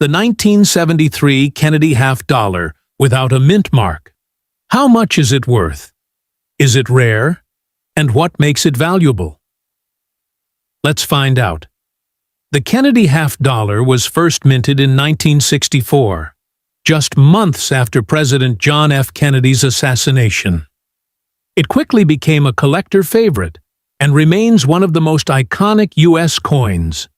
The 1973 Kennedy half dollar without a mint mark. How much is it worth? Is it rare? And what makes it valuable? Let's find out. The Kennedy half dollar was first minted in 1964, just months after President John F. Kennedy's assassination. It quickly became a collector favorite and remains one of the most iconic U.S. coins.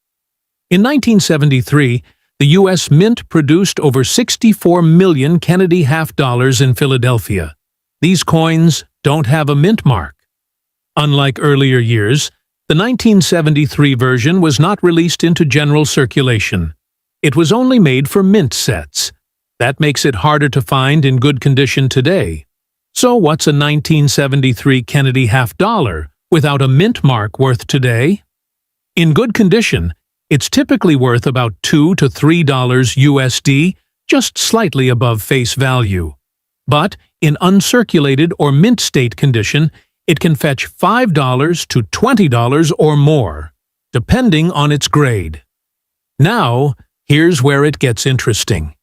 In 1973, the U.S. Mint produced over 64 million Kennedy half dollars in Philadelphia. These coins don't have a mint mark. Unlike earlier years, the 1973 version was not released into general circulation. It was only made for mint sets. That makes it harder to find in good condition today. So what's a 1973 Kennedy half dollar without a mint mark worth today? In good condition, it's typically worth about $2 to $3 USD, just slightly above face value. But in uncirculated or mint state condition, it can fetch $5 to $20 or more, depending on its grade. Now, here's where it gets interesting.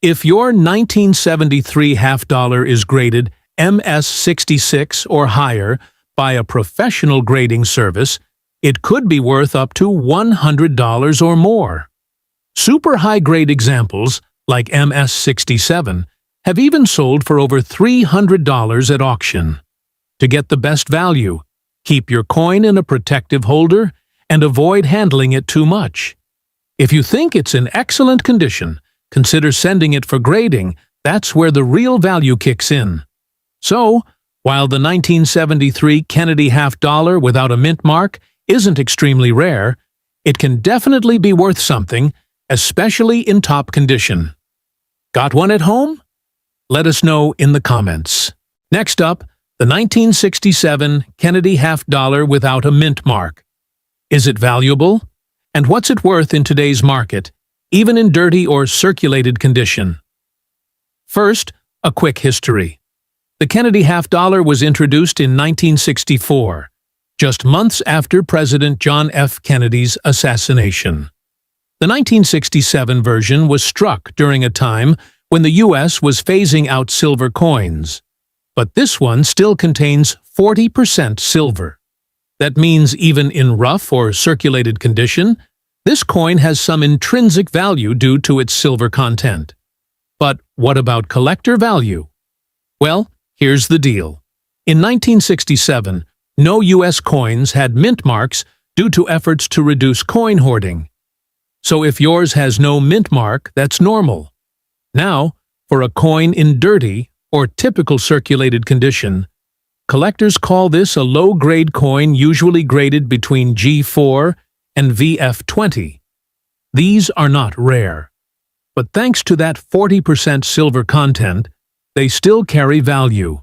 If your 1973 half dollar is graded MS66 or higher by a professional grading service, it could be worth up to $100 or more. Super high-grade examples, like MS67, have even sold for over $300 at auction. To get the best value, keep your coin in a protective holder and avoid handling it too much. If you think it's in excellent condition, consider sending it for grading. That's where the real value kicks in. So, while the 1973 Kennedy half dollar without a mint mark isn't extremely rare, it can definitely be worth something, especially in top condition. Got one at home? Let us know in the comments. Next up, the 1967 Kennedy half dollar without a mint mark. Is it valuable? And what's it worth in today's market, even in dirty or circulated condition? First, a quick history. The Kennedy half dollar was introduced in 1964, just months after President John F. Kennedy's assassination. The 1967 version was struck during a time when the U.S. was phasing out silver coins. But this one still contains 40% silver. That means even in rough or circulated condition, this coin has some intrinsic value due to its silver content. But what about collector value? Well, here's the deal. In 1967, no U.S. coins had mint marks due to efforts to reduce coin hoarding. So if yours has no mint mark, that's normal. Now, for a coin in dirty or typical circulated condition, collectors call this a low-grade coin usually graded between G4 and VF20. These are not rare. But thanks to that 40% silver content, they still carry value.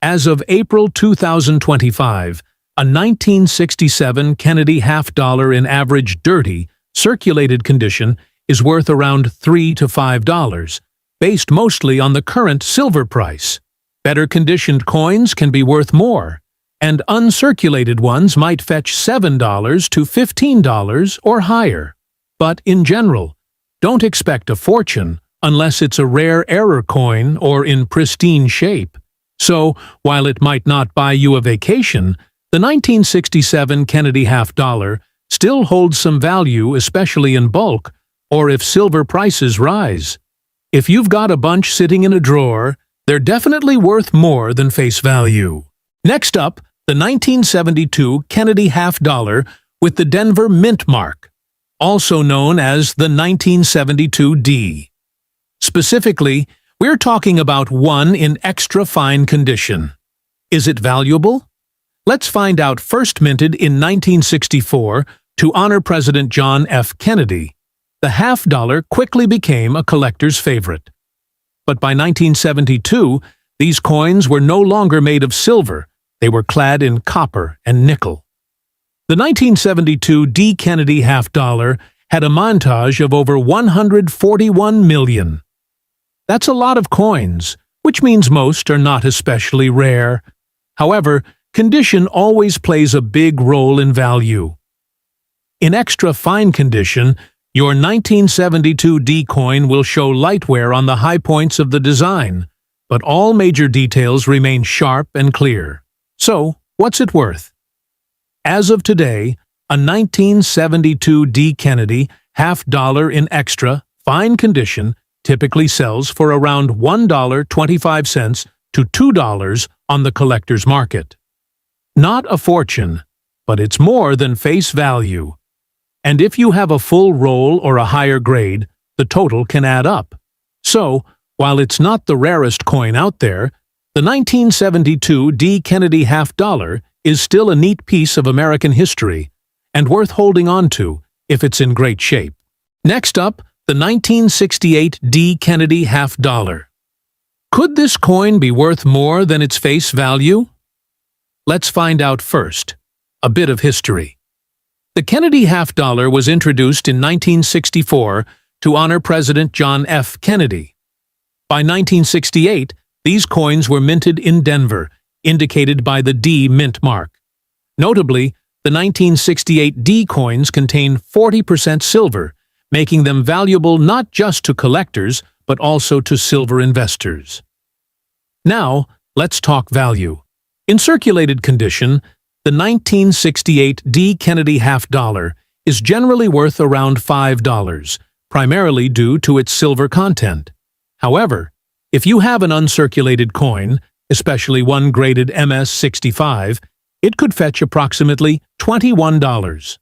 As of April 2025, a 1967 Kennedy half dollar in average dirty, circulated condition is worth around $3 to $5, based mostly on the current silver price. Better conditioned coins can be worth more, and uncirculated ones might fetch $7 to $15 or higher. But in general, don't expect a fortune unless it's a rare error coin or in pristine shape. So, while it might not buy you a vacation, the 1967 Kennedy half dollar still holds some value, especially in bulk, or if silver prices rise. If you've got a bunch sitting in a drawer, they're definitely worth more than face value. Next up, the 1972 Kennedy half dollar with the Denver mint mark, also known as the 1972D. Specifically, we're talking about one in extra fine condition. Is it valuable? Let's find out. First minted in 1964 to honor President John F. Kennedy, the half dollar quickly became a collector's favorite. But by 1972, these coins were no longer made of silver. They were clad in copper and nickel. The 1972 D. Kennedy half dollar had a montage of over 141 million. That's a lot of coins, which means most are not especially rare. However, condition always plays a big role in value. In extra fine condition, Your 1972 D coin will show light wear on the high points of the design, but all major details remain sharp and clear. So, what's it worth? As of today, a 1972 D Kennedy $half in extra, fine condition typically sells for around $1.25 to $2 on the collector's market. Not a fortune, but it's more than face value. And if you have a full roll or a higher grade, the total can add up. So, while it's not the rarest coin out there, the 1972 D Kennedy $half is still a neat piece of American history and worth holding on to if it's in great shape. Next up, the 1968 D Kennedy $half. Could this coin be worth more than its face value? Let's find out first. A bit of history. The Kennedy $half was introduced in 1964 to honor President John F. Kennedy. By 1968, these coins were minted in Denver, indicated by the D mint mark. Notably, the 1968 D coins contain 40% silver, making them valuable not just to collectors, but also to silver investors. Now, let's talk value. In circulated condition, the 1968 D Kennedy $half is generally worth around $5, primarily due to its silver content. However, if you have an uncirculated coin, especially one graded MS-65, it could fetch approximately $21.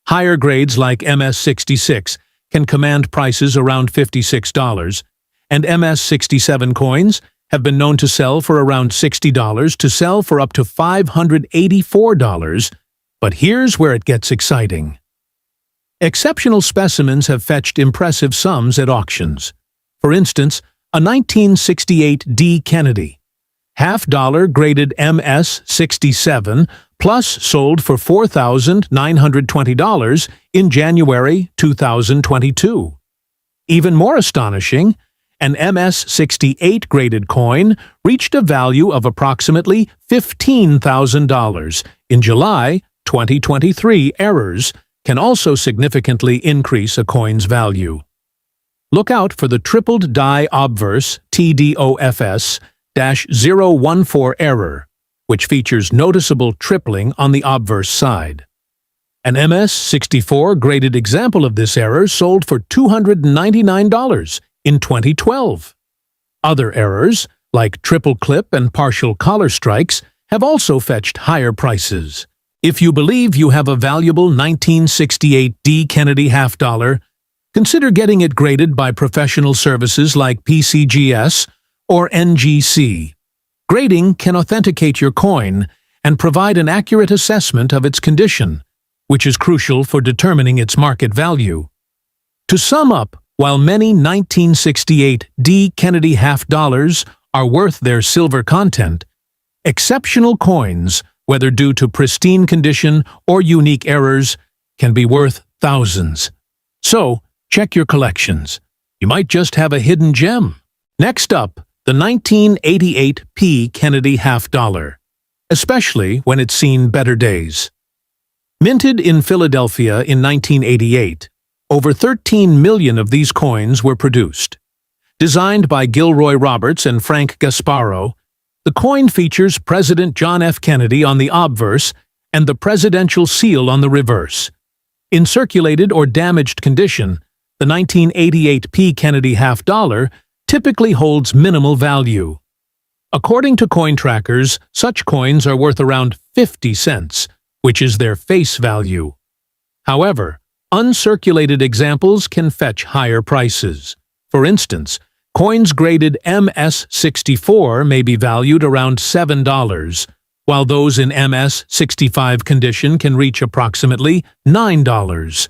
Higher grades like MS-66 can command prices around $56, and MS-67 coins have been known to sell for around $60 to sell for up to $584, but here's where it gets exciting. Exceptional specimens have fetched impressive sums at auctions. For instance, a 1968 D Kennedy $half graded MS-67 plus sold for $4,920 in January 2022. Even more astonishing, an MS-68 graded coin reached a value of approximately $15,000 in July 2023. Errors can also significantly increase a coin's value. Look out for the tripled die obverse TDOFS-014 error, which features noticeable tripling on the obverse side. An MS-64 graded example of this error sold for $299 in 2012. Other errors, like triple clip and partial collar strikes, have also fetched higher prices. If you believe you have a valuable 1968 D Kennedy $half, consider getting it graded by professional services like PCGS or NGC. Grading can authenticate your coin and provide an accurate assessment of its condition, which is crucial for determining its market value. To sum up, while many 1968 D Kennedy $half are worth their silver content, exceptional coins, whether due to pristine condition or unique errors, can be worth thousands. So, check your collections. You might just have a hidden gem. Next up, the 1988 P Kennedy $half, especially when it's seen better days. Minted in Philadelphia in 1988, over 13 million of these coins were produced. Designed by Gilroy Roberts and Frank Gasparo, the coin features President John F. Kennedy on the obverse and the presidential seal on the reverse. In circulated or damaged condition, the 1988 P Kennedy $half typically holds minimal value. According to coin trackers, such coins are worth around 50 cents, which is their face value. However, uncirculated examples can fetch higher prices. For instance, coins graded MS-64 may be valued around $7, while those in MS-65 condition can reach approximately $9.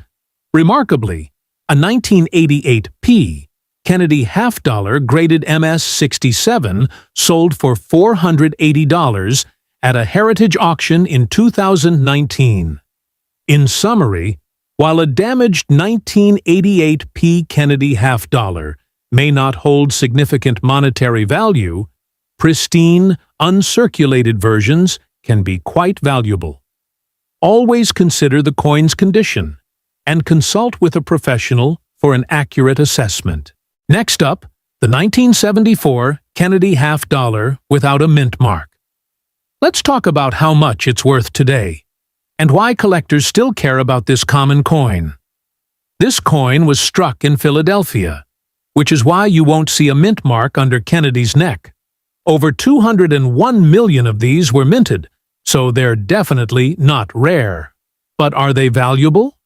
Remarkably, a 1988 P Kennedy $half graded MS-67 sold for $480 at a heritage auction in 2019. In summary, while a damaged 1988 P Kennedy $half may not hold significant monetary value, pristine, uncirculated versions can be quite valuable. Always consider the coin's condition. and consult with a professional for an accurate assessment. Next up, the 1974 Kennedy half dollar without a mint mark. Let's talk about how much it's worth today, and why collectors still care about this common coin. This coin was struck in Philadelphia, which is why you won't see a mint mark under Kennedy's neck. Over 201 million of these were minted, so they're definitely not rare. But are they valuable?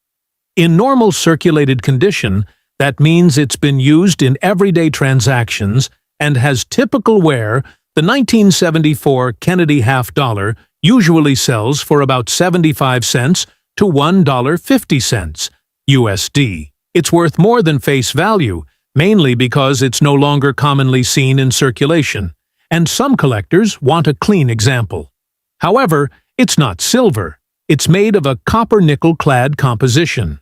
In normal circulated condition, that means it's been used in everyday transactions and has typical wear. The 1974 Kennedy half dollar usually sells for about 75 cents to $1.50 USD. It's worth more than face value, mainly because it's no longer commonly seen in circulation, and some collectors want a clean example. However, it's not silver. It's made of a copper-nickel-clad composition.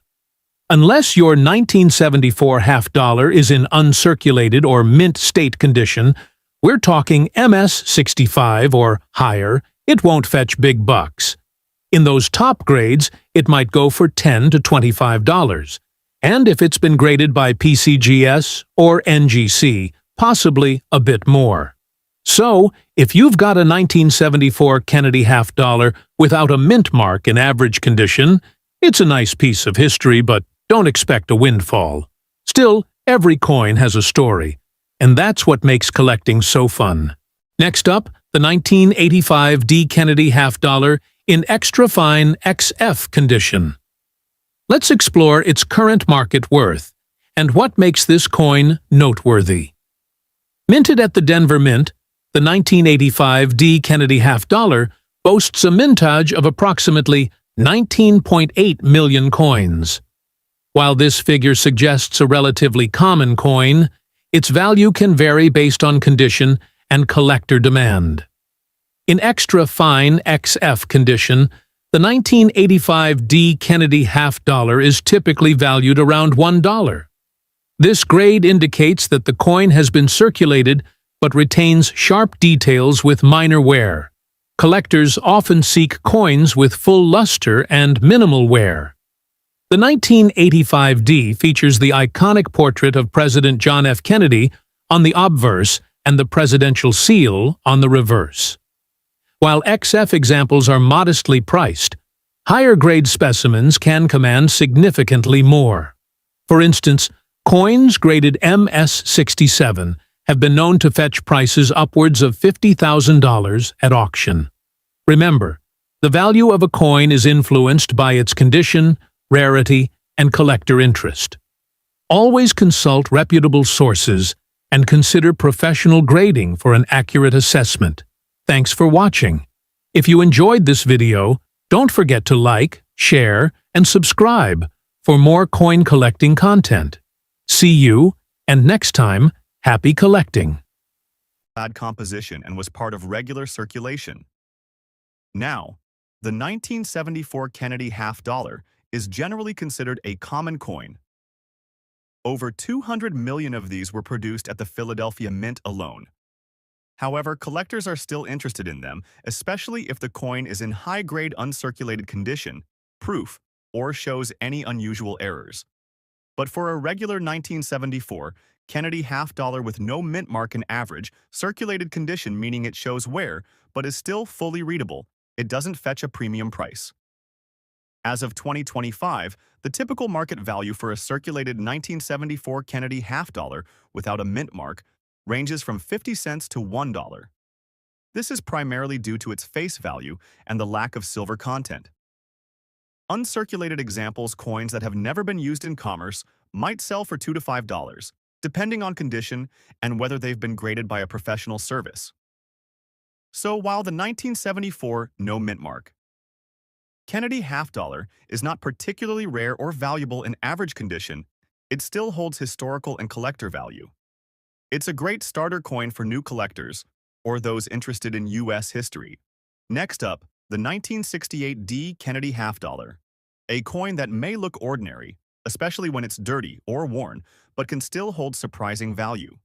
Unless your 1974 half dollar is in uncirculated or mint state condition, we're talking MS-65 or higher, it won't fetch big bucks. In those top grades, it might go for $10 to $25. And if it's been graded by PCGS or NGC, possibly a bit more. So, if you've got a 1974 Kennedy half dollar without a mint mark in average condition, it's a nice piece of history, but don't expect a windfall. Still, every coin has a story, and that's what makes collecting so fun. Next up, the 1985 D. Kennedy half dollar in extra fine XF condition. Let's explore its current market worth and what makes this coin noteworthy. Minted at the Denver Mint, the 1985 D. Kennedy half dollar boasts a mintage of approximately 19.8 million coins. While this figure suggests a relatively common coin, its value can vary based on condition and collector demand. In extra fine XF condition, the 1985 D. Kennedy half dollar is typically valued around $1. This grade indicates that the coin has been circulated but retains sharp details with minor wear. Collectors often seek coins with full luster and minimal wear. The 1985 D features the iconic portrait of President John F. Kennedy on the obverse and the presidential seal on the reverse. While XF examples are modestly priced, higher-grade specimens can command significantly more. For instance, coins graded MS-67 have been known to fetch prices upwards of $50,000 at auction. Remember, the value of a coin is influenced by its condition, rarity, and collector interest. Always consult reputable sources and consider professional grading for an accurate assessment. Thanks for watching. If you enjoyed this video, don't forget to like, share, and subscribe for more coin collecting content. See you, and next time, happy collecting. Bad composition and was part of regular circulation. Now, the 1974 Kennedy half dollar is generally considered a common coin. Over 200 million of these were produced at the Philadelphia Mint alone. However, collectors are still interested in them, especially if the coin is in high-grade uncirculated condition, proof, or shows any unusual errors. But for a regular 1974 Kennedy half dollar with no mint mark in average, circulated condition meaning it shows wear, but is still fully readable, it doesn't fetch a premium price. As of 2025, the typical market value for a circulated 1974 Kennedy half dollar without a mint mark ranges from 50 cents to $1. This is primarily due to its face value and the lack of silver content. Uncirculated examples coins that have never been used in commerce might sell for $2 to $5, depending on condition and whether they've been graded by a professional service. So while the 1974 no mint mark Kennedy half dollar is not particularly rare or valuable in average condition, it still holds historical and collector value. It's a great starter coin for new collectors or those interested in U.S. history. Next up, the 1968 D. Kennedy half dollar, a coin that may look ordinary, especially when it's dirty or worn, but can still hold surprising value.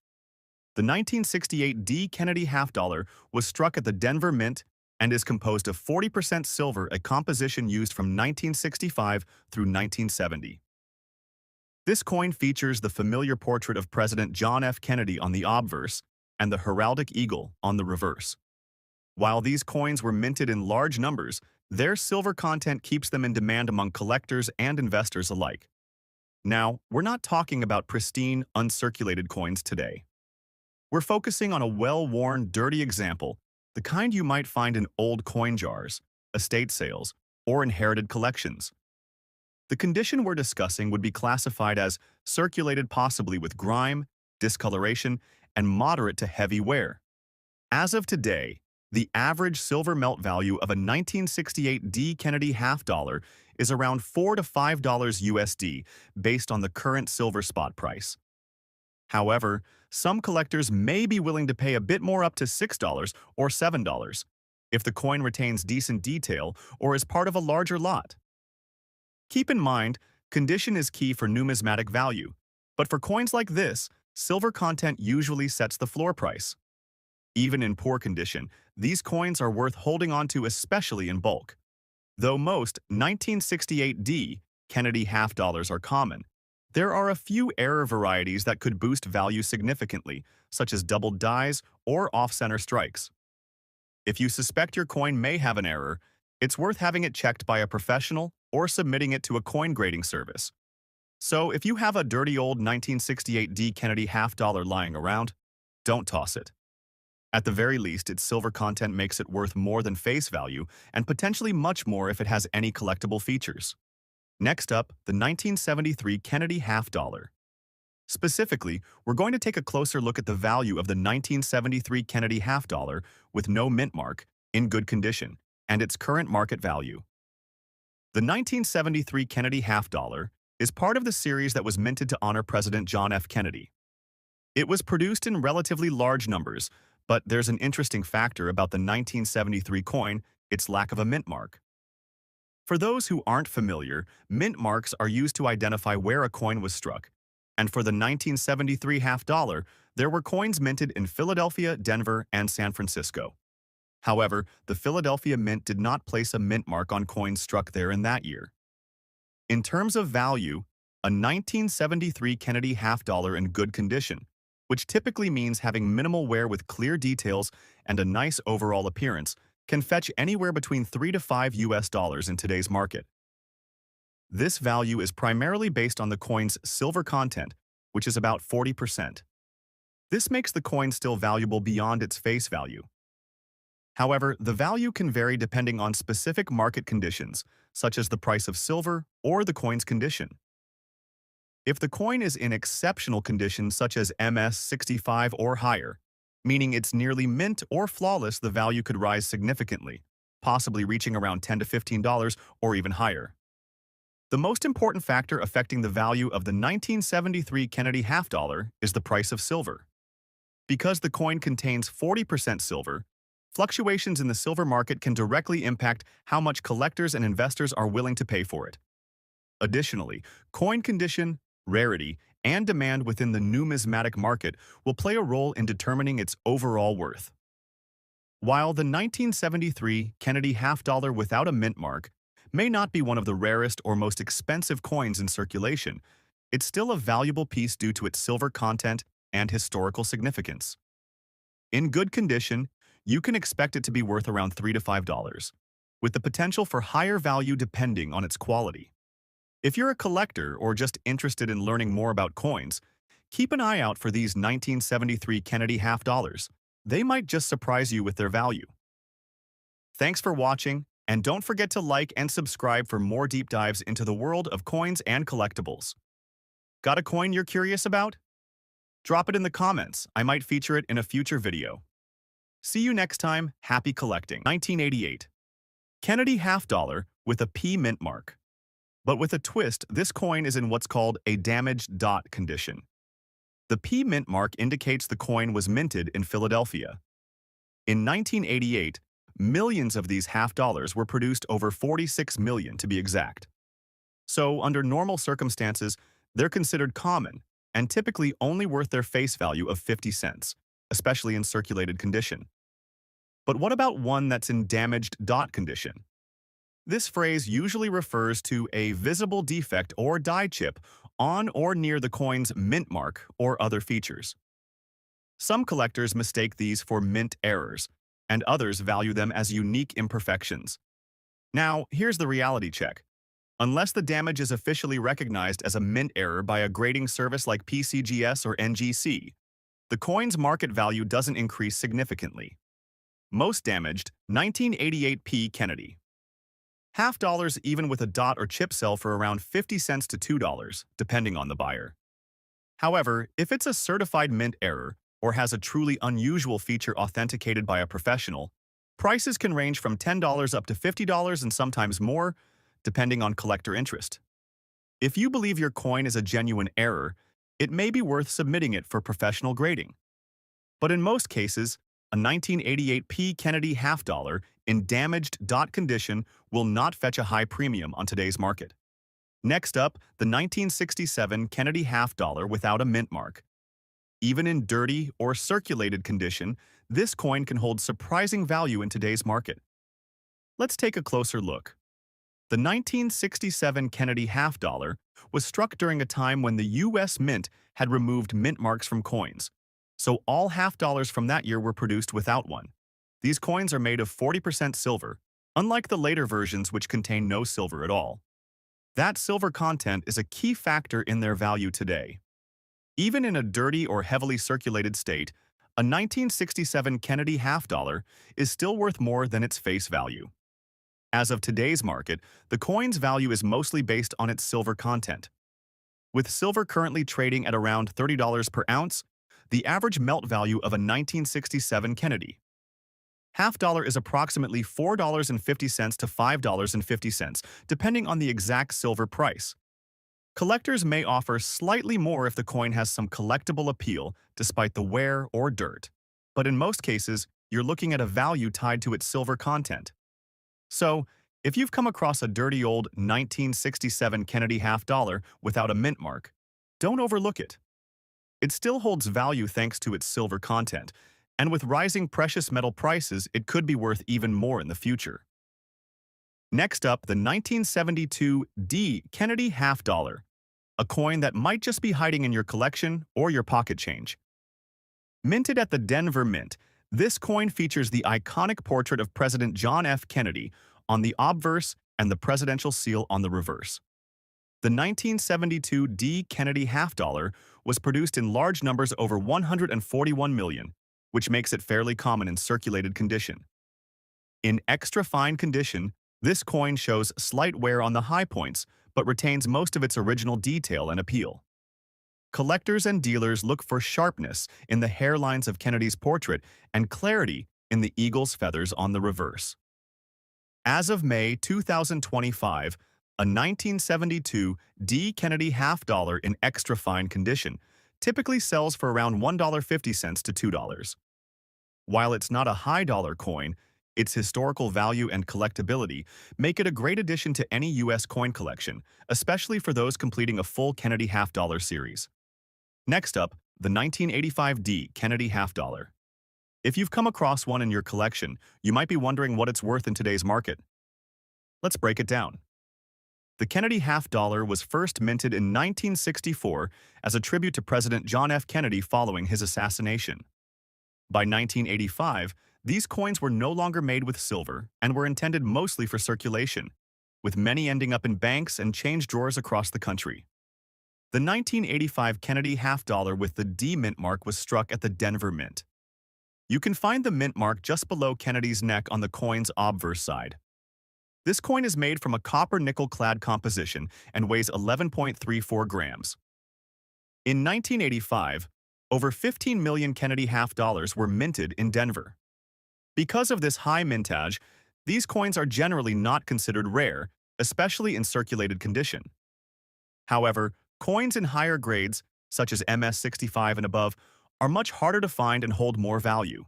The 1968 D. Kennedy half dollar was struck at the Denver Mint and is composed of 40% silver, a composition used from 1965 through 1970. This coin features the familiar portrait of President John F. Kennedy on the obverse and the heraldic eagle on the reverse. While these coins were minted in large numbers, their silver content keeps them in demand among collectors and investors alike. Now, we're not talking about pristine, uncirculated coins today. We're focusing on a well-worn, dirty example, the kind you might find in old coin jars, estate sales, or inherited collections. The condition we're discussing would be classified as circulated possibly with grime, discoloration, and moderate to heavy wear. As of today, the average silver melt value of a 1968 D. Kennedy half dollar is around $4 to $5 USD based on the current silver spot price. However, some collectors may be willing to pay a bit more, up to $6 or $7, if the coin retains decent detail or is part of a larger lot. Keep in mind, condition is key for numismatic value, but for coins like this, silver content usually sets the floor price. Even in poor condition, these coins are worth holding on to, especially in bulk. Though most 1968 D. Kennedy half dollars are common, there are a few error varieties that could boost value significantly, such as doubled dies or off-center strikes. If you suspect your coin may have an error, it's worth having it checked by a professional or submitting it to a coin grading service. So if you have a dirty old 1968 D. Kennedy half dollar lying around, don't toss it. At the very least, its silver content makes it worth more than face value, and potentially much more if it has any collectible features. Next up, the 1973 Kennedy half dollar. Specifically, we're going to take a closer look at the value of the 1973 Kennedy half dollar with no mint mark, in good condition, and its current market value. The 1973 Kennedy half dollar is part of the series that was minted to honor President John F. Kennedy. It was produced in relatively large numbers, but there's an interesting factor about the 1973 coin: its lack of a mint mark. For those who aren't familiar, mint marks are used to identify where a coin was struck, and for the 1973 half dollar, there were coins minted in Philadelphia, Denver, and San Francisco. However, the Philadelphia Mint did not place a mint mark on coins struck there in that year. In terms of value, a 1973 Kennedy half dollar in good condition, which typically means having minimal wear with clear details and a nice overall appearance, can fetch anywhere between $3 to $5 in today's market. This value is primarily based on the coin's silver content, which is about 40%. This makes the coin still valuable beyond its face value. However, the value can vary depending on specific market conditions, such as the price of silver or the coin's condition. If the coin is in exceptional condition, such as MS65 or higher, meaning it's nearly mint or flawless, the value could rise significantly, possibly reaching around $10 to $15 or even higher. The most important factor affecting the value of the 1973 Kennedy half dollar is the price of silver. Because the coin contains 40% silver, fluctuations in the silver market can directly impact how much collectors and investors are willing to pay for it. Additionally, coin condition, rarity, and demand within the numismatic market will play a role in determining its overall worth. While the 1973 Kennedy half dollar without a mint mark may not be one of the rarest or most expensive coins in circulation, it's still a valuable piece due to its silver content and historical significance. In good condition, you can expect it to be worth around $3 to $5, with the potential for higher value depending on its quality. If you're a collector or just interested in learning more about coins, keep an eye out for these 1973 Kennedy half dollars. They might just surprise you with their value. Thanks for watching, and don't forget to like and subscribe for more deep dives into the world of coins and collectibles. Got a coin you're curious about? Drop it in the comments. I might feature it in a future video. See you next time. Happy collecting. 1988. Kennedy half dollar with a P mint mark. But with a twist, this coin is in what's called a damaged dot condition. The P mint mark indicates the coin was minted in Philadelphia. In 1988, millions of these half dollars were produced, over 46 million to be exact. So, under normal circumstances, they're considered common and typically only worth their face value of 50 cents, especially in circulated condition. But what about one that's in damaged dot condition? This phrase usually refers to a visible defect or die chip on or near the coin's mint mark or other features. Some collectors mistake these for mint errors, and others value them as unique imperfections. Now, here's the reality check. Unless the damage is officially recognized as a mint error by a grading service like PCGS or NGC, the coin's market value doesn't increase significantly. Most damaged, 1988p Kennedy. Half dollars even with a dot or chip sell for around 50 cents to $2, depending on the buyer. However, if it's a certified mint error or has a truly unusual feature authenticated by a professional, prices can range from $10 up to $50 and sometimes more, depending on collector interest. If you believe your coin is a genuine error, it may be worth submitting it for professional grading. But in most cases, a 1988p Kennedy half dollar in damaged dot condition will not fetch a high premium on today's market. Next up, the 1967 Kennedy half dollar without a mint mark. Even in dirty or circulated condition, this coin can hold surprising value in today's market. Let's take a closer look. The 1967 Kennedy half dollar was struck during a time when the U.S. Mint had removed mint marks from coins, so all half dollars from that year were produced without one. These coins are made of 40% silver, unlike the later versions which contain no silver at all. That silver content is a key factor in their value today. Even in a dirty or heavily circulated state, a 1967 Kennedy half dollar is still worth more than its face value. As of today's market, the coin's value is mostly based on its silver content. With silver currently trading at around $30 per ounce, the average melt value of a 1967 Kennedy half dollar is approximately $4.50 to $5.50, depending on the exact silver price. Collectors may offer slightly more if the coin has some collectible appeal despite the wear or dirt, but in most cases, you're looking at a value tied to its silver content. So, if you've come across a dirty old 1967 Kennedy half dollar without a mint mark, don't overlook it. It still holds value thanks to its silver content, and with rising precious metal prices, it could be worth even more in the future. Next up, the 1972 D Kennedy half dollar, a coin that might just be hiding in your collection or your pocket change. Minted at the Denver Mint, this coin features the iconic portrait of President John F. Kennedy on the obverse and the presidential seal on the reverse. The 1972 D Kennedy half dollar was produced in large numbers, over 141 million, which makes it fairly common in circulated condition. In extra fine condition, this coin shows slight wear on the high points, but retains most of its original detail and appeal. Collectors and dealers look for sharpness in the hairlines of Kennedy's portrait and clarity in the eagle's feathers on the reverse. As of May 2025, a 1972 D Kennedy half dollar in extra fine condition typically sells for around $1.50 to $2. While it's not a high dollar coin, its historical value and collectability make it a great addition to any U.S. coin collection, especially for those completing a full Kennedy half dollar series. Next up, the 1985 D Kennedy half dollar. If you've come across one in your collection, you might be wondering what it's worth in today's market. Let's break it down. The Kennedy half dollar was first minted in 1964 as a tribute to President John F. Kennedy following his assassination. By 1985, these coins were no longer made with silver and were intended mostly for circulation, with many ending up in banks and change drawers across the country. The 1985 Kennedy half dollar with the D mint mark was struck at the Denver Mint. You can find the mint mark just below Kennedy's neck on the coin's obverse side. This coin is made from a copper-nickel clad composition and weighs 11.34 grams. In 1985, over 15 million Kennedy half dollars were minted in Denver. Because of this high mintage, these coins are generally not considered rare, especially in circulated condition. However, coins in higher grades, such as MS-65 and above, are much harder to find and hold more value.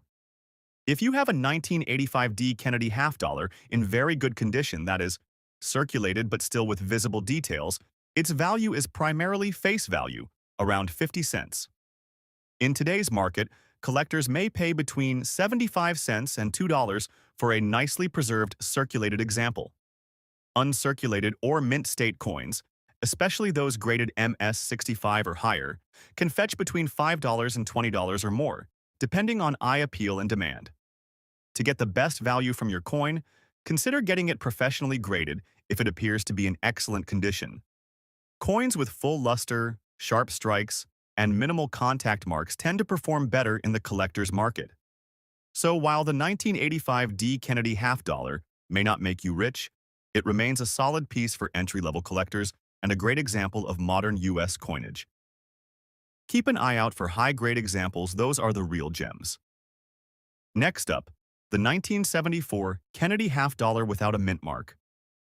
If you have a 1985 D Kennedy half dollar in very good condition, that is, circulated but still with visible details, its value is primarily face value, around 50 cents. In today's market, collectors may pay between 75 cents and $2 for a nicely preserved circulated example. Uncirculated or mint state coins, especially those graded MS-65 or higher, can fetch between $5 and $20 or more, depending on eye appeal and demand. To get the best value from your coin, consider getting it professionally graded if it appears to be in excellent condition. Coins with full luster, sharp strikes, and minimal contact marks tend to perform better in the collector's market. So while the 1985 D. Kennedy half dollar may not make you rich, it remains a solid piece for entry-level collectors and a great example of modern U.S. coinage. Keep an eye out for high-grade examples, those are the real gems. Next up, the 1974 Kennedy half dollar without a mint mark.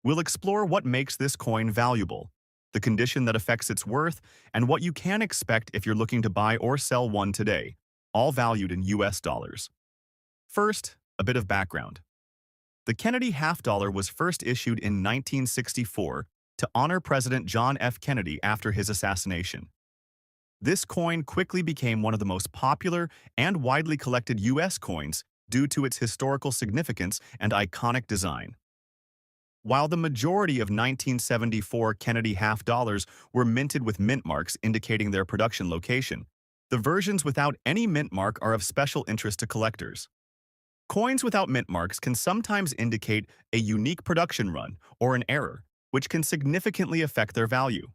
We'll explore what makes this coin valuable, the condition that affects its worth, and what you can expect if you're looking to buy or sell one today, all valued in US dollars. First, a bit of background. The Kennedy half dollar was first issued in 1964 to honor President John F. Kennedy after his assassination. This coin quickly became one of the most popular and widely collected US coins due to its historical significance and iconic design. While the majority of 1974 Kennedy half dollars were minted with mint marks indicating their production location, the versions without any mint mark are of special interest to collectors. Coins without mint marks can sometimes indicate a unique production run or an error, which can significantly affect their value.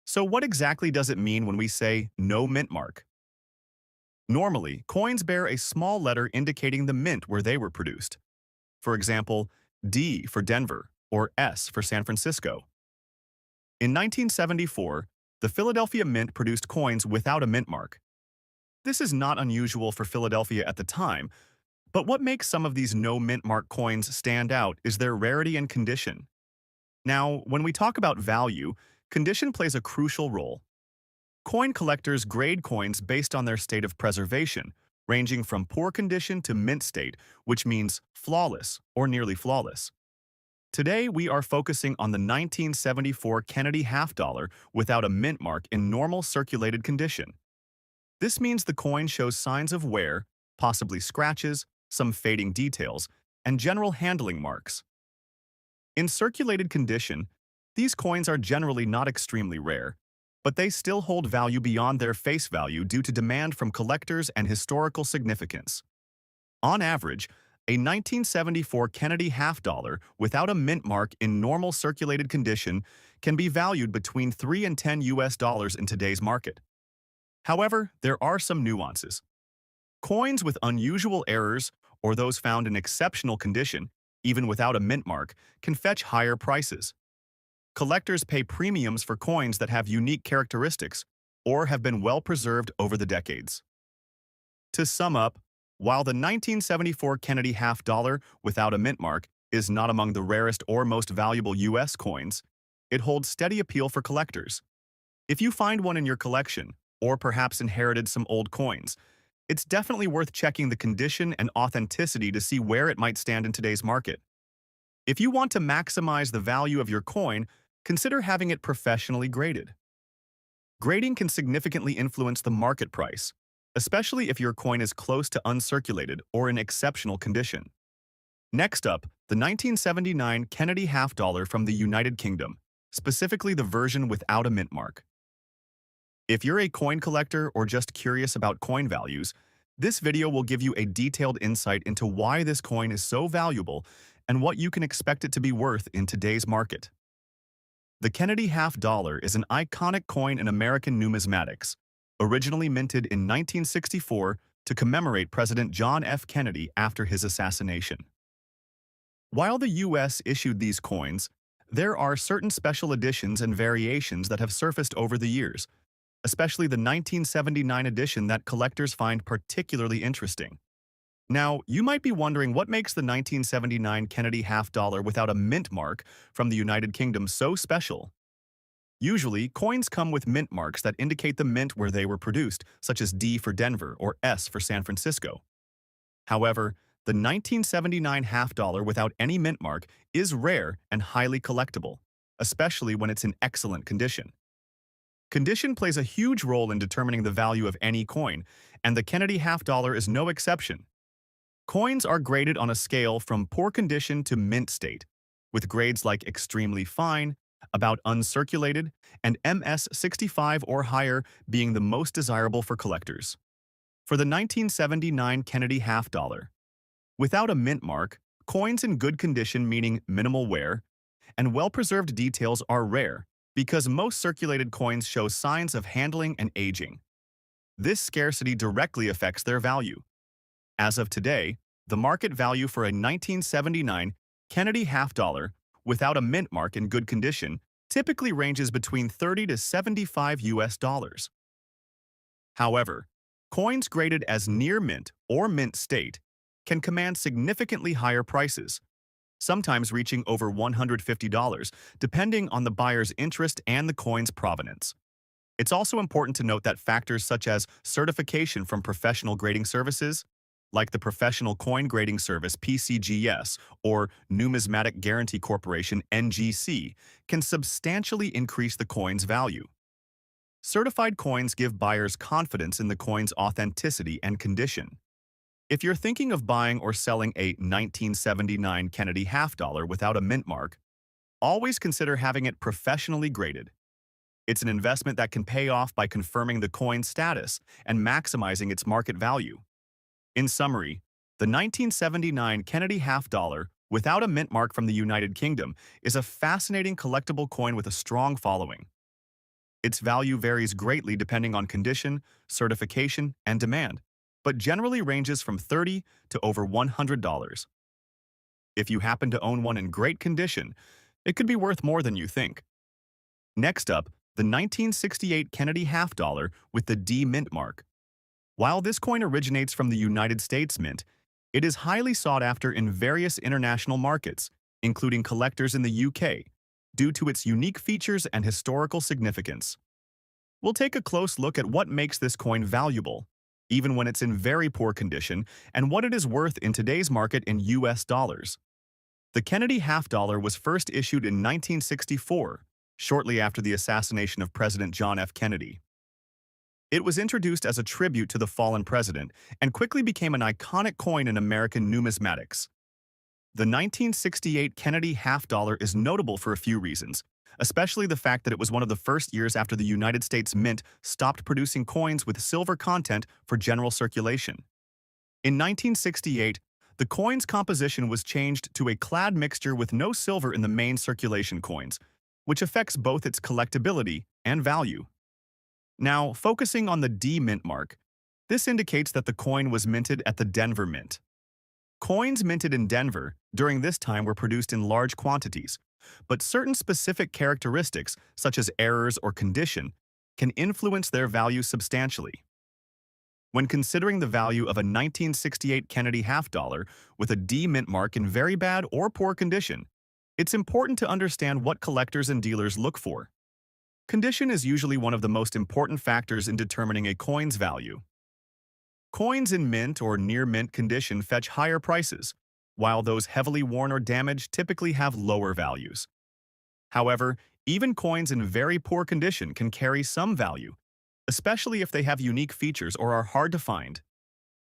So what exactly does it mean when we say no mint mark? Normally, coins bear a small letter indicating the mint where they were produced. For example, D for Denver or S for San Francisco. In 1974, the Philadelphia Mint produced coins without a mint mark. This is not unusual for Philadelphia at the time, but what makes some of these no mint mark coins stand out is their rarity and condition. Now, when we talk about value, condition plays a crucial role. Coin collectors grade coins based on their state of preservation, ranging from poor condition to mint state, which means flawless or nearly flawless. Today, we are focusing on the 1974 Kennedy half dollar without a mint mark in normal circulated condition. This means the coin shows signs of wear, possibly scratches, some fading details, and general handling marks. In circulated condition, these coins are generally not extremely rare, but they still hold value beyond their face value due to demand from collectors and historical significance. On average, a 1974 Kennedy half dollar without a mint mark in normal circulated condition can be valued between $3 and $10 US in today's market. However, there are some nuances. Coins with unusual errors or those found in exceptional condition, even without a mint mark, can fetch higher prices. Collectors pay premiums for coins that have unique characteristics or have been well preserved over the decades. To sum up, while the 1974 Kennedy half dollar without a mint mark is not among the rarest or most valuable U.S. coins, it holds steady appeal for collectors. If you find one in your collection, or perhaps inherited some old coins, it's definitely worth checking the condition and authenticity to see where it might stand in today's market. If you want to maximize the value of your coin, consider having it professionally graded. Grading can significantly influence the market price, especially if your coin is close to uncirculated or in exceptional condition. Next up, the 1979 Kennedy half dollar from the United Kingdom, specifically the version without a mint mark. If you're a coin collector or just curious about coin values, this video will give you a detailed insight into why this coin is so valuable and what you can expect it to be worth in today's market. The Kennedy half dollar is an iconic coin in American numismatics, originally minted in 1964 to commemorate President John F. Kennedy after his assassination. While the U.S. issued these coins, there are certain special editions and variations that have surfaced over the years, especially the 1979 edition that collectors find particularly interesting. Now, you might be wondering what makes the 1979 Kennedy half dollar without a mint mark from the United Kingdom so special. Usually, coins come with mint marks that indicate the mint where they were produced, such as D for Denver or S for San Francisco. However, the 1979 half dollar without any mint mark is rare and highly collectible, especially when it's in excellent condition. Condition plays a huge role in determining the value of any coin, and the Kennedy half dollar is no exception. Coins are graded on a scale from poor condition to mint state, with grades like extremely fine, about uncirculated, and MS65 or higher being the most desirable for collectors. For the 1979 Kennedy half dollar, without a mint mark, coins in good condition meaning minimal wear, and well-preserved details are rare because most circulated coins show signs of handling and aging. This scarcity directly affects their value. As of today, the market value for a 1979 Kennedy half dollar without a mint mark in good condition typically ranges between 30 to 75 US dollars. However, coins graded as near mint or mint state can command significantly higher prices, sometimes reaching over $150, depending on the buyer's interest and the coin's provenance. It's also important to note that factors such as certification from professional grading services, like the Professional Coin Grading Service (PCGS) or Numismatic Guarantee Corporation (NGC), can substantially increase the coin's value. Certified coins give buyers confidence in the coin's authenticity and condition. If you're thinking of buying or selling a 1979 Kennedy half dollar without a mint mark, always consider having it professionally graded. It's an investment that can pay off by confirming the coin's status and maximizing its market value. In summary, the 1979 Kennedy half dollar without a mint mark from the United Kingdom is a fascinating collectible coin with a strong following. Its value varies greatly depending on condition, certification, and demand, but generally ranges from $30 to over $100. If you happen to own one in great condition, it could be worth more than you think. Next up, the 1968 Kennedy half dollar with the D mint mark. While this coin originates from the United States Mint, it is highly sought after in various international markets, including collectors in the UK, due to its unique features and historical significance. We'll take a close look at what makes this coin valuable, even when it's in very poor condition, and what it is worth in today's market in US dollars. The Kennedy half dollar was first issued in 1964, shortly after the assassination of President John F. Kennedy. It was introduced as a tribute to the fallen president and quickly became an iconic coin in American numismatics. The 1968 Kennedy half dollar is notable for a few reasons, especially the fact that it was one of the first years after the United States Mint stopped producing coins with silver content for general circulation. In 1968, the coin's composition was changed to a clad mixture with no silver in the main circulation coins, which affects both its collectability and value. Now, focusing on the D mint mark, this indicates that the coin was minted at the Denver Mint. Coins minted in Denver during this time were produced in large quantities, but certain specific characteristics, such as errors or condition, can influence their value substantially. When considering the value of a 1968 Kennedy half dollar with a D mint mark in very bad or poor condition, it's important to understand what collectors and dealers look for. Condition is usually one of the most important factors in determining a coin's value. Coins in mint or near mint condition fetch higher prices, while those heavily worn or damaged typically have lower values. However, even coins in very poor condition can carry some value, especially if they have unique features or are hard to find.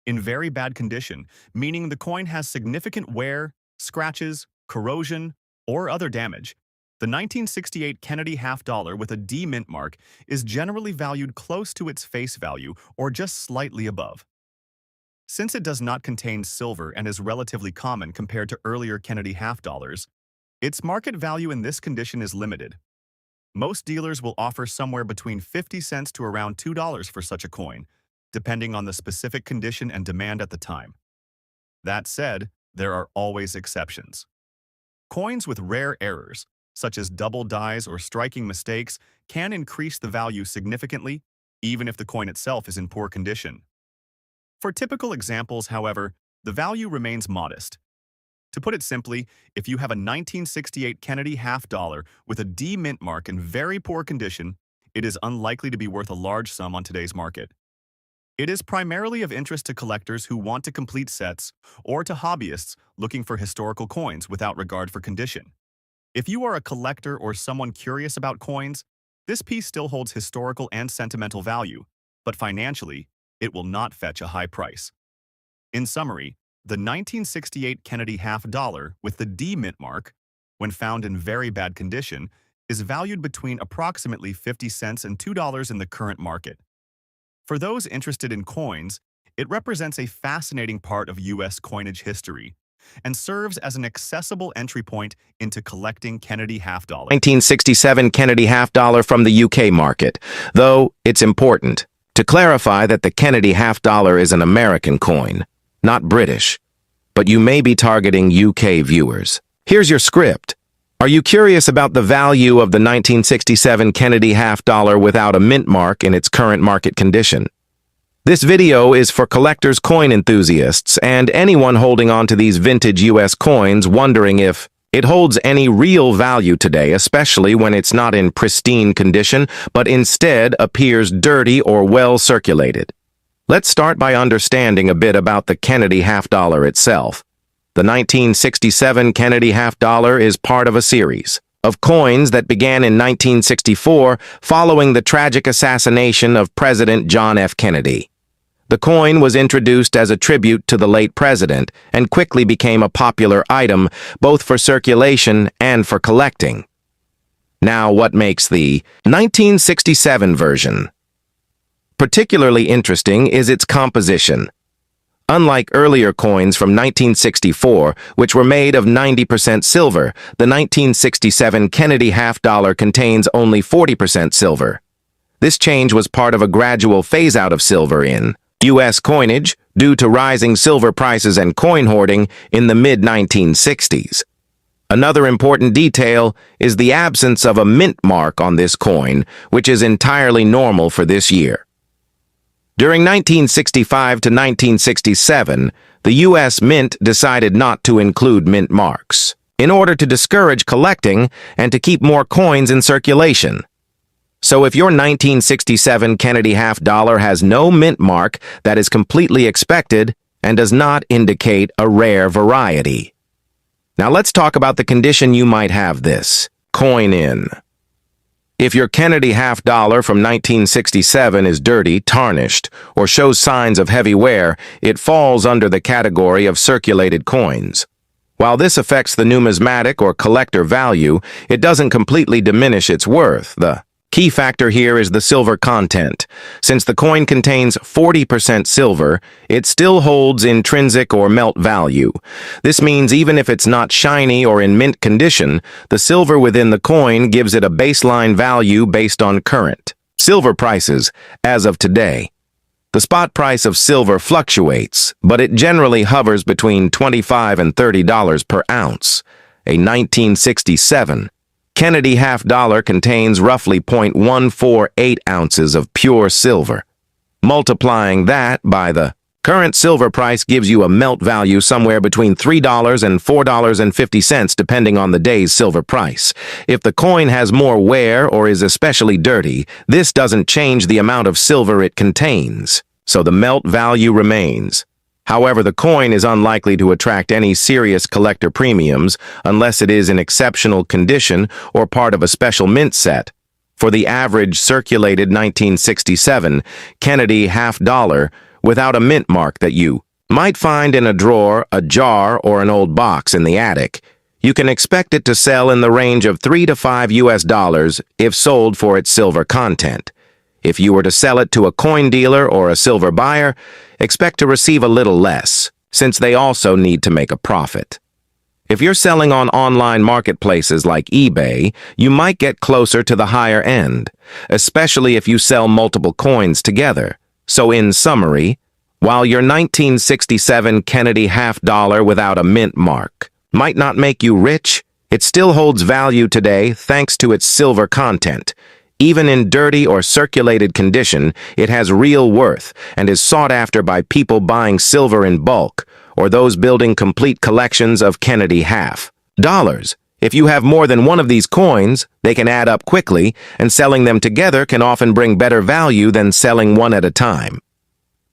In very bad condition, meaning the coin has significant wear, scratches, corrosion, or other damage, the 1968 Kennedy half dollar with a D mint mark is generally valued close to its face value or just slightly above. Since it does not contain silver and is relatively common compared to earlier Kennedy half dollars, its market value in this condition is limited. Most dealers will offer somewhere between 50 cents to around $2 for such a coin, depending on the specific condition and demand at the time. That said, there are always exceptions. Coins with rare errors, such as double dies or striking mistakes, can increase the value significantly, even if the coin itself is in poor condition. For typical examples, however, the value remains modest. To put it simply, if you have a 1968 Kennedy half dollar with a D mint mark in very poor condition, it is unlikely to be worth a large sum on today's market. It is primarily of interest to collectors who want to complete sets or to hobbyists looking for historical coins without regard for condition. If you are a collector or someone curious about coins, This piece still holds historical and sentimental value, but financially, it will not fetch a high price. In summary, the 1968 Kennedy half dollar with the D mint mark, when found in very bad condition, is valued between approximately 50 cents and $2 in the current market. For those interested in coins, it represents a fascinating part of U.S. coinage history and serves as an accessible entry point into collecting Kennedy half dollar. 1967 Kennedy half dollar from the UK market, though it's important to clarify that the Kennedy half dollar is an American coin, not British, but you may be targeting UK viewers. Here's your script. Are you curious about the value of the 1967 Kennedy half dollar without a mint mark in its current market condition? This video is for collectors, coin enthusiasts, and anyone holding on to these vintage US coins wondering if it holds any real value today, especially when it's not in pristine condition, but instead appears dirty or well circulated. Let's start by understanding a bit about the Kennedy half dollar itself. The 1967 Kennedy half dollar is part of a series of coins that began in 1964 following the tragic assassination of President John F. Kennedy. The coin was introduced as a tribute to the late president and quickly became a popular item both for circulation and for collecting. Now, what makes the 1967 version particularly interesting is its composition. Unlike earlier coins from 1964, which were made of 90% silver, the 1967 Kennedy half dollar contains only 40% silver. This change was part of a gradual phase-out of silver in U.S. coinage due to rising silver prices and coin hoarding in the mid-1960s. Another important detail is the absence of a mint mark on this coin, which is entirely normal for this year. During 1965 to 1967, the U.S. Mint decided not to include mint marks in order to discourage collecting and to keep more coins in circulation. So if your 1967 Kennedy half dollar has no mint mark, that is completely expected and does not indicate a rare variety. Now let's talk about the condition you might have this coin in. If your Kennedy half dollar from 1967 is dirty, tarnished, or shows signs of heavy wear, it falls under the category of circulated coins. While this affects the numismatic or collector value, it doesn't completely diminish its worth. The key factor here is the silver content. Since the coin contains 40% silver, it still holds intrinsic or melt value. This means even if it's not shiny or in mint condition, the silver within the coin gives it a baseline value based on current silver prices as of today. The spot price of silver fluctuates, but it generally hovers between $25 and $30 per ounce. A 1967 Kennedy half dollar contains roughly 0.148 ounces of pure silver. Multiplying that by the current silver price gives you a melt value somewhere between $3 and $4.50 depending on the day's silver price. If the coin has more wear or is especially dirty, this doesn't change the amount of silver it contains, so the melt value remains. However, the coin is unlikely to attract any serious collector premiums unless it is in exceptional condition or part of a special mint set. For the average circulated 1967 Kennedy half dollar without a mint mark that you might find in a drawer, a jar, or an old box in the attic, you can expect it to sell in the range of $3 to $5 if sold for its silver content. If you were to sell it to a coin dealer or a silver buyer, expect to receive a little less, since they also need to make a profit. If you're selling on online marketplaces like eBay, you might get closer to the higher end, especially if you sell multiple coins together. So in summary, while your 1967 Kennedy half dollar without a mint mark might not make you rich, it still holds value today thanks to its silver content. Even in dirty or circulated condition, it has real worth and is sought after by people buying silver in bulk or those building complete collections of Kennedy half dollars. If you have more than one of these coins, they can add up quickly, and selling them together can often bring better value than selling one at a time.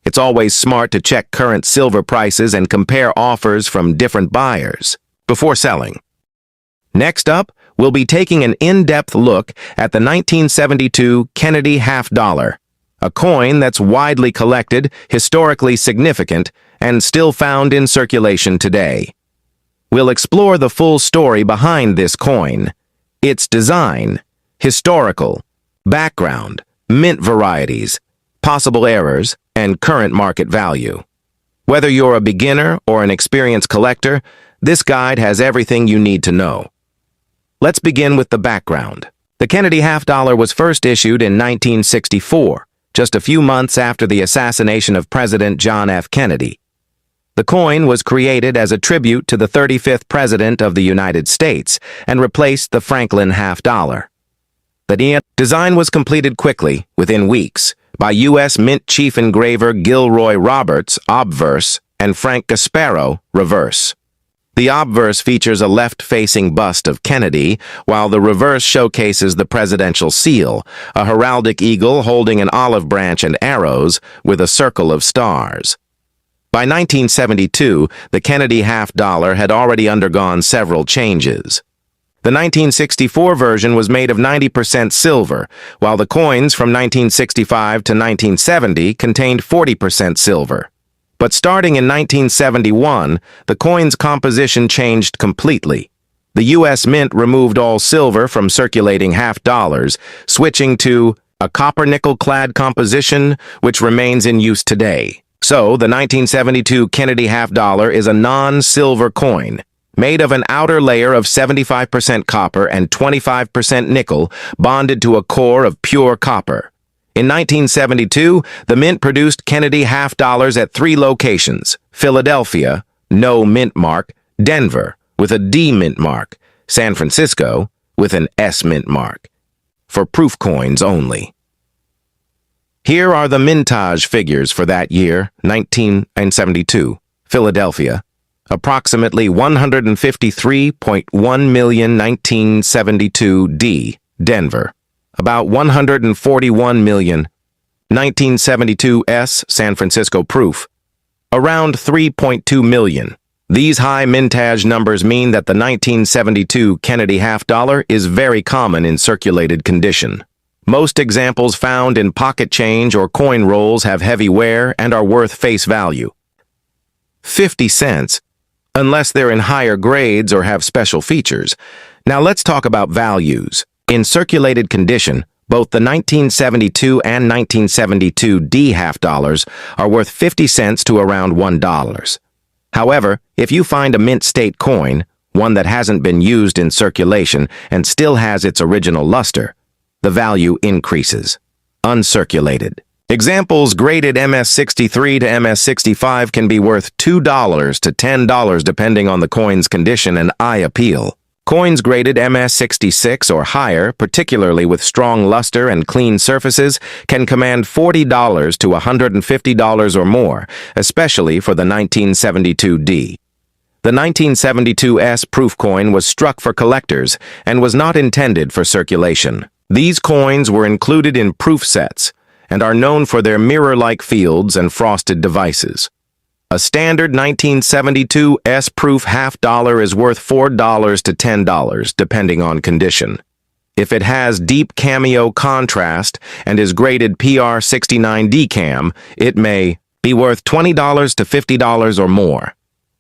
It's always smart to check current silver prices and compare offers from different buyers before selling. Next up, we'll be taking an in-depth look at the 1972 Kennedy half dollar, a coin that's widely collected, historically significant, and still found in circulation today. We'll explore the full story behind this coin, its design, historical, background, mint varieties, possible errors, and current market value. Whether you're a beginner or an experienced collector, this guide has everything you need to know. Let's begin with the background. The Kennedy half dollar was first issued in 1964, just a few months after the assassination of President John F. Kennedy. The coin was created as a tribute to the 35th President of the United States and replaced the Franklin half dollar. The design was completed quickly, within weeks, by U.S. Mint chief engraver Gilroy Roberts, obverse, and Frank Gasparo, reverse. The obverse features a left-facing bust of Kennedy, while the reverse showcases the presidential seal, a heraldic eagle holding an olive branch and arrows, with a circle of stars. By 1972, the Kennedy half dollar had already undergone several changes. The 1964 version was made of 90% silver, while the coins from 1965 to 1970 contained 40% silver. But starting in 1971, the coin's composition changed completely. The U.S. Mint removed all silver from circulating half dollars, switching to a copper-nickel-clad composition, which remains in use today. So, the 1972 Kennedy half dollar is a non-silver coin, made of an outer layer of 75% copper and 25% nickel, bonded to a core of pure copper. In 1972, the Mint produced Kennedy half dollars at 3 locations: Philadelphia, no mint mark; Denver, with a D mint mark; San Francisco, with an S mint mark. For proof coins only. Here are the mintage figures for that year, 1972. Philadelphia, approximately 153.1 million 1972 D. Denver, about 141 million. 1972 S. San Francisco proof, around 3.2 million. These high mintage numbers mean that the 1972 Kennedy half dollar is very common in circulated condition. Most examples found in pocket change or coin rolls have heavy wear and are worth face value. 50 cents, unless they're in higher grades or have special features. Now let's talk about values. In circulated condition, both the 1972 and 1972 D half dollars are worth 50 cents to around $1. However, if you find a mint state coin, one that hasn't been used in circulation and still has its original luster, the value increases. Uncirculated. Examples graded MS-63 to MS-65 can be worth $2 to $10 depending on the coin's condition and eye appeal. Coins graded MS-66 or higher, particularly with strong luster and clean surfaces, can command $40 to $150 or more, especially for the 1972 D. The 1972 S proof coin was struck for collectors and was not intended for circulation. These coins were included in proof sets and are known for their mirror-like fields and frosted devices. A standard 1972 S proof half dollar is worth $4 to $10, depending on condition. If it has deep cameo contrast and is graded PR69 DCAM, it may be worth $20 to $50 or more.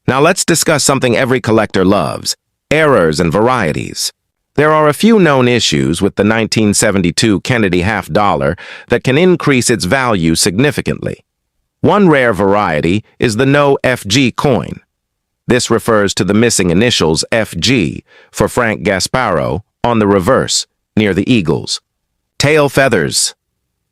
Now let's discuss something every collector loves: errors and varieties. There are a few known issues with the 1972 Kennedy half dollar that can increase its value significantly. One rare variety is the no FG coin. This refers to the missing initials FG for Frank Gasparo on the reverse, near the eagles. Tail feathers.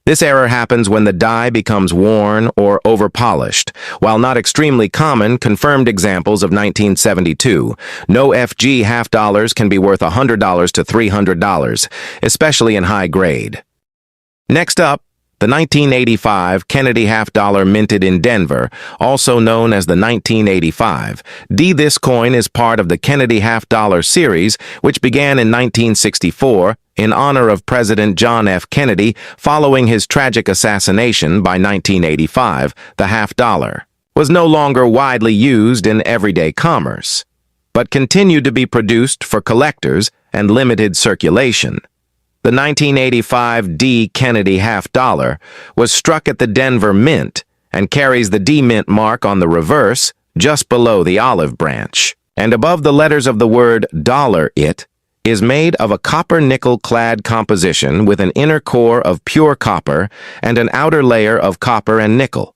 This error happens when the die becomes worn or overpolished. While not extremely common, confirmed examples of 1972 no FG half dollars can be worth $100 to $300, especially in high grade. Next up, the 1985 Kennedy half dollar minted in Denver, also known as the 1985 D. This coin is part of the Kennedy half dollar series, which began in 1964 in honor of President John F. Kennedy following his tragic assassination. By 1985, the half dollar was no longer widely used in everyday commerce. but continued to be produced for collectors and limited circulation. The 1985 D. Kennedy half dollar was struck at the Denver Mint and carries the D Mint mark on the reverse, just below the olive branch. And above the letters of the word dollar, it is made of a copper-nickel clad composition with an inner core of pure copper and an outer layer of copper and nickel.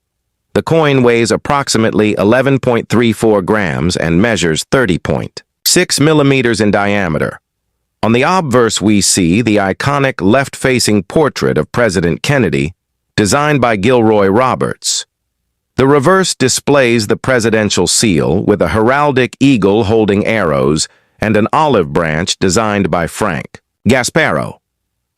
The coin weighs approximately 11.34 grams and measures 30.6 millimeters in diameter. On the obverse we see the iconic left-facing portrait of President Kennedy, designed by Gilroy Roberts. The reverse displays the presidential seal with a heraldic eagle holding arrows and an olive branch designed by Frank Gasparro.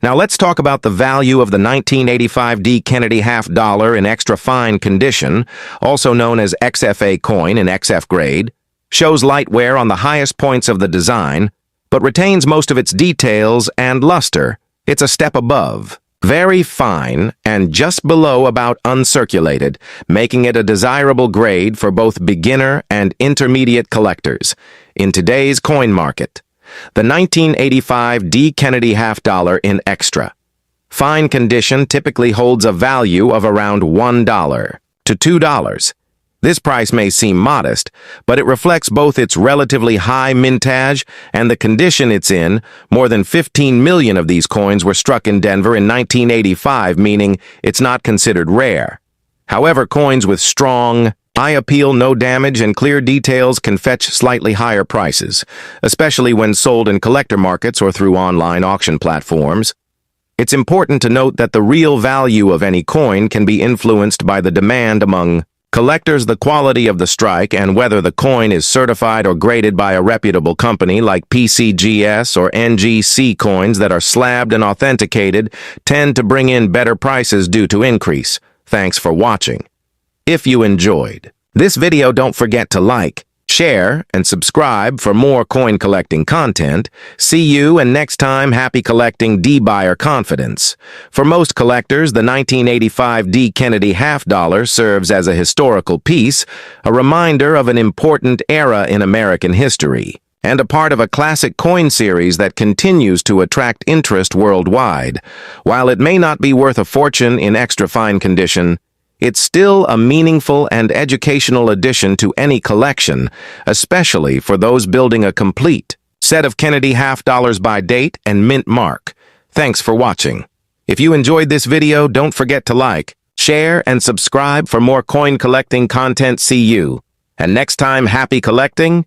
Now let's talk about the value of the 1985 D. Kennedy half dollar in extra fine condition, also known as XFA coin in XF grade. Shows light wear on the highest points of the design, but retains most of its details and luster. It's a step above, very fine, and just below about uncirculated, making it a desirable grade for both beginner and intermediate collectors. In today's coin market, the 1985 D. Kennedy half dollar in extra fine condition typically holds a value of around $1 to $2. This price may seem modest, but it reflects both its relatively high mintage and the condition it's in. More than 15 million of these coins were struck in Denver in 1985, meaning it's not considered rare. However, coins with strong eye appeal, no damage, and clear details can fetch slightly higher prices, especially when sold in collector markets or through online auction platforms. It's important to note that the real value of any coin can be influenced by the demand among collectors, the quality of the strike, and whether the coin is certified or graded by a reputable company like PCGS or NGC. Coins that are slabbed and authenticated tend to bring in better prices due to increase. Thanks for watching. If you enjoyed this video, don't forget to like, share, and subscribe for more coin collecting content. See you, and next time, happy collecting. D. Buyer confidence. For most collectors, the 1985 D. Kennedy half dollar serves as a historical piece, a reminder of an important era in American history, and a part of a classic coin series that continues to attract interest worldwide. While it may not be worth a fortune in extra fine condition, it's still a meaningful and educational addition to any collection, especially for those building a complete set of Kennedy half dollars by date and mint mark. Thanks for watching. If you enjoyed this video, don't forget to like, share, and subscribe for more coin collecting content. See you. And next time, happy collecting.